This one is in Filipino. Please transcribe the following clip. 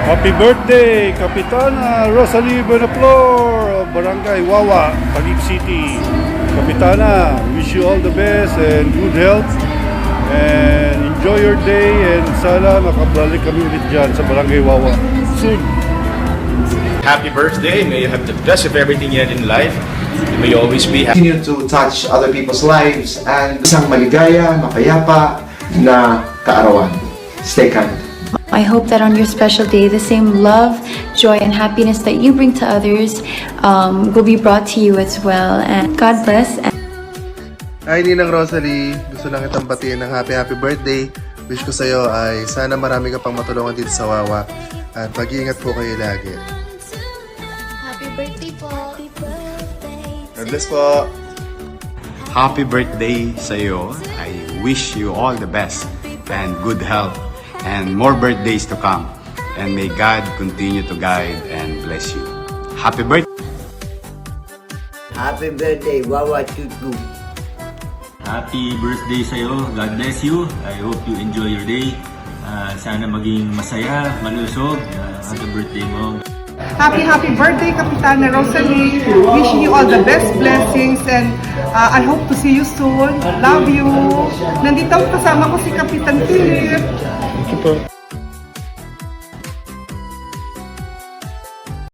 Happy birthday, Kapitana Rosalie Benaflor of Barangay Wawa, Taguig City. Kapitana, wish you all the best and good health. And enjoy your day and sana makabalik kami ulit dyan sa Barangay Wawa soon. Happy birthday. May you have the best of everything yet in life. May you always be happy. Continue to touch other people's lives and isang maligaya, mapayapa na kaarawan. Stay kind. I hope that on your special day, the same love, joy, and happiness that you bring to others will be brought to you as well. And God bless. Hi, Ninang Rosalie. Gusto lang kitang batiin ng happy birthday. Wish ko sa'yo ay sana marami ka pang matulungan dito sa Wawa. At mag-iingat po kayo lagi. Happy birthday po! God bless po! Happy birthday sa iyo. I wish you all the best and good health and more birthdays to come. And may God continue to guide and bless you. Happy birthday! Happy birthday, Wawa Tutu. Happy birthday sa'yo. God bless you. I hope you enjoy your day. Sana maging masaya, malusog. Happy birthday mo. Happy birthday, Kapitana Rosalie. Wishing you all the best blessings and I hope to see you soon. Love you. Nandito kasama ko si Kapitan Philip. Ito po.